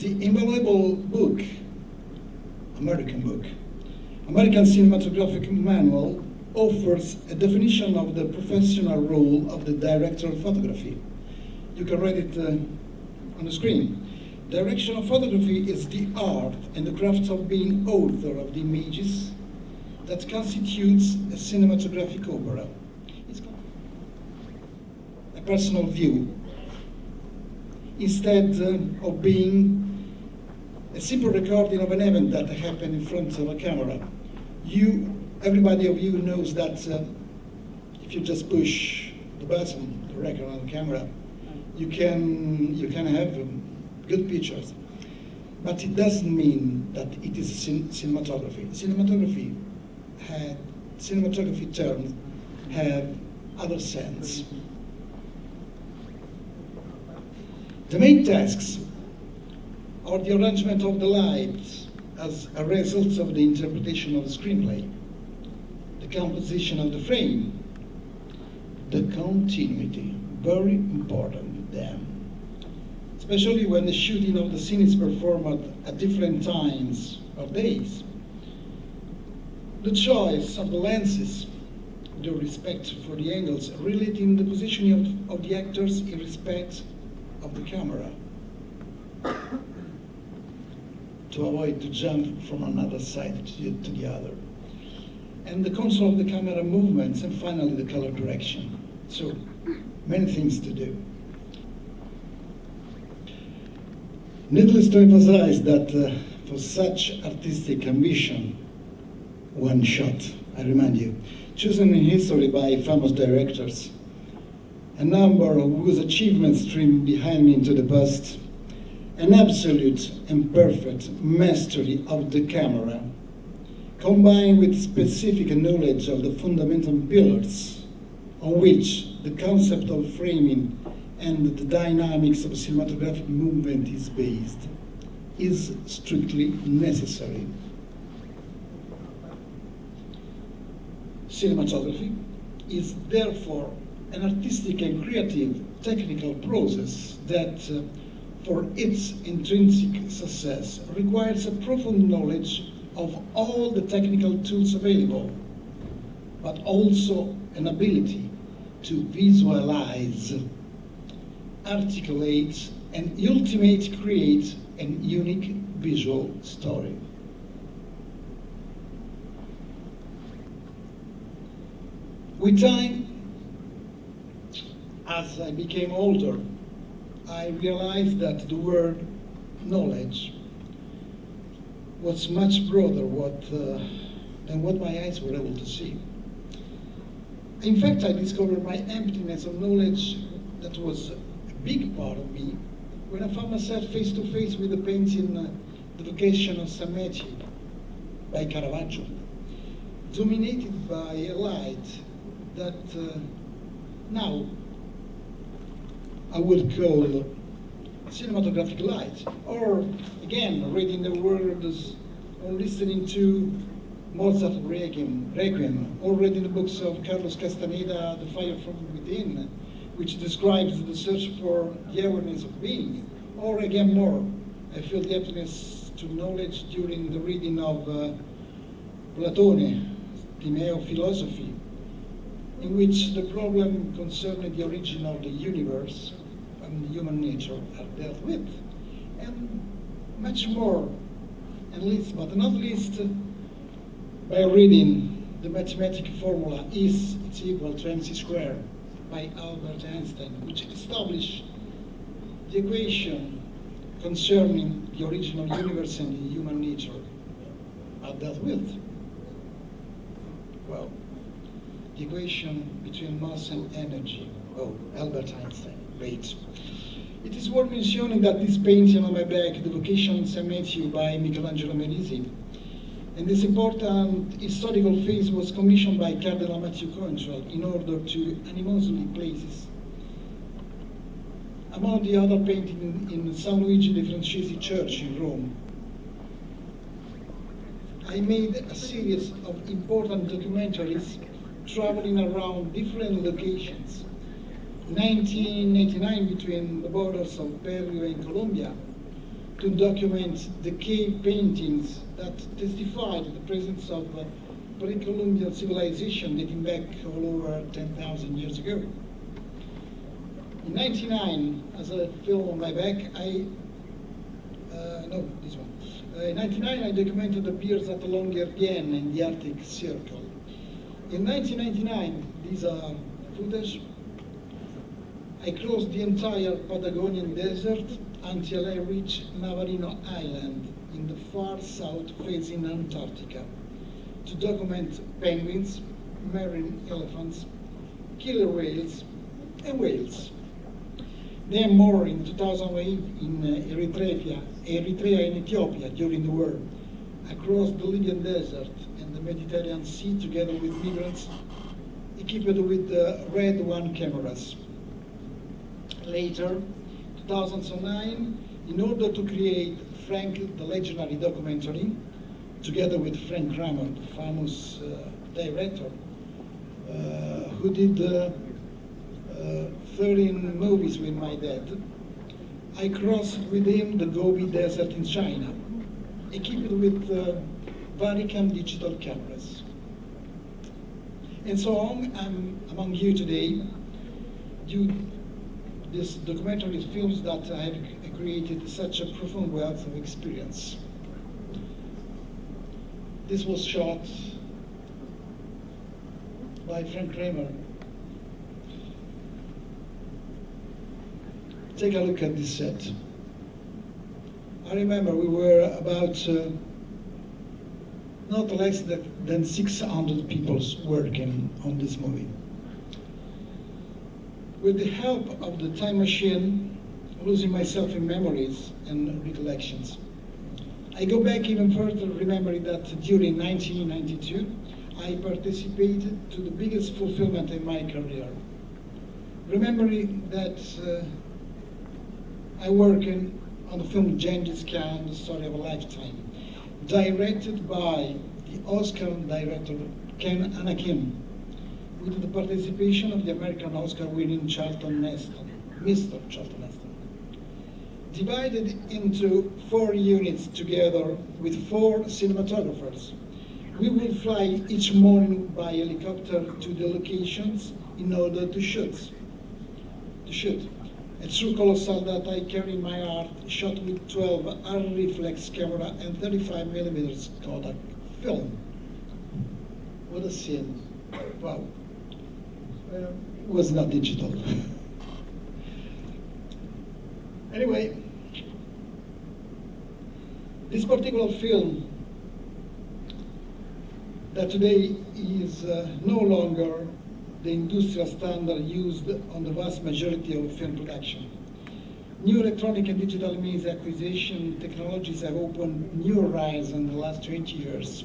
The invaluable book, American Cinematographic Manual, offers a definition of the professional role of the director of photography. You can read it on the screen. Direction of photography is the art and the craft of being author of the images that constitutes a cinematographic opera. It's a personal view, instead of being a simple recording of an event that happened in front of a camera. Everybody of you knows that if you just push the button, the record on the camera, you can have good pictures. But it doesn't mean that it is cinematography. Cinematography terms have other sense. The main tasks are the arrangement of the light as a result of the interpretation of the screenplay, the composition of the frame, the continuity, very important then, especially when the shooting of the scene is performed at different times or days. The choice of the lenses, the respect for the angles, relating the positioning of the actors in respect of the camera, to avoid to jump from another side to the other, and the control of the camera movements, and finally the color correction. So many things to do. Needless to emphasize that for such artistic ambition, one shot, I remind you, chosen in history by famous directors, a number of whose achievements stream behind me into the past, an absolute and perfect mastery of the camera, combined with specific knowledge of the fundamental pillars on which the concept of framing and the dynamics of cinematographic movement is based, is strictly necessary. Cinematography is therefore an artistic and creative technical process that, for its intrinsic success, requires a profound knowledge of all the technical tools available, but also an ability to visualize, articulate, and ultimately create a unique visual story. With time, as I became older, I realized that the word knowledge was much broader than what my eyes were able to see. In fact, I discovered my emptiness of knowledge that was a big part of me when I found myself face to face with the painting The Vocation of Sameti by Caravaggio, dominated by a light that now I would call cinematographic light, or again, reading the words or listening to Mozart Requiem, or reading the books of Carlos Castaneda, The Fire from Within, which describes the search for the awareness of being, or again more, I feel the emptiness to knowledge during the reading of Platone, Timeo Philosophy, in which the problem concerning the origin of the universe and human nature are dealt with, and much more, and least but not least, by reading the mathematical formula is equal to mc squared by Albert Einstein, which established the equation concerning the original universe and the human nature are dealt with. Well, the equation between mass and energy. Oh, Albert Einstein, great. It is worth mentioning that this painting on my back, The Vocation of Sameti by Michelangelo Merisi, and this important historical phase was commissioned by Cardinal Matthew Coentrell in order to anonymously place among the other paintings in San Luigi de Francesi Church in Rome. I made a series of important documentaries traveling around different locations. In 1989, between the borders of Peru and Colombia, to document the cave paintings that testify to the presence of pre-Columbian civilization dating back all over 10,000 years ago. In 99, as a film on my back, in 99, I documented the beers at the Longyearbyen in the Arctic Circle. In 1999, these are footage, I crossed the entire Patagonian desert until I reached Navarino Island in the far south facing Antarctica to document penguins, marine elephants, killer whales, and whales. Then more in 2008 in Eritrea and Ethiopia during the war, across the Libyan desert and the Mediterranean Sea together with migrants equipped with Red One cameras. Later, 2009, in order to create Frank the Legendary documentary, together with Frank Kramer, the famous director, who did 13 movies with my dad, I crossed with him the Gobi Desert in China, equipped with Varicam digital cameras. And so on, I'm among you today, due this documentary films that I have created such a profound wealth of experience. This was shot by Frank Kramer. Take a look at this set. I remember we were about not less than 600 people working on this movie. With the help of the time machine, losing myself in memories and recollections, I go back even further, remembering that during 1992, I participated to the biggest fulfillment in my career. Remembering that I worked on the film Genghis Khan, The Story of a Lifetime, directed by the Oscar director Ken Anakin, with the participation of the American Oscar-winning Charlton Heston, Mr. Charlton Heston. Divided into 4 units together with 4 cinematographers, we will fly each morning by helicopter to the locations in order to shoot. A true colossal that I carry in my heart, shot with 12 R-reflex camera and 35mm Kodak film. What a scene. Wow. It was not digital. Anyway, this particular film that today is no longer the industrial standard used on the vast majority of film production. New electronic and digital means acquisition technologies have opened new horizons in the last 20 years.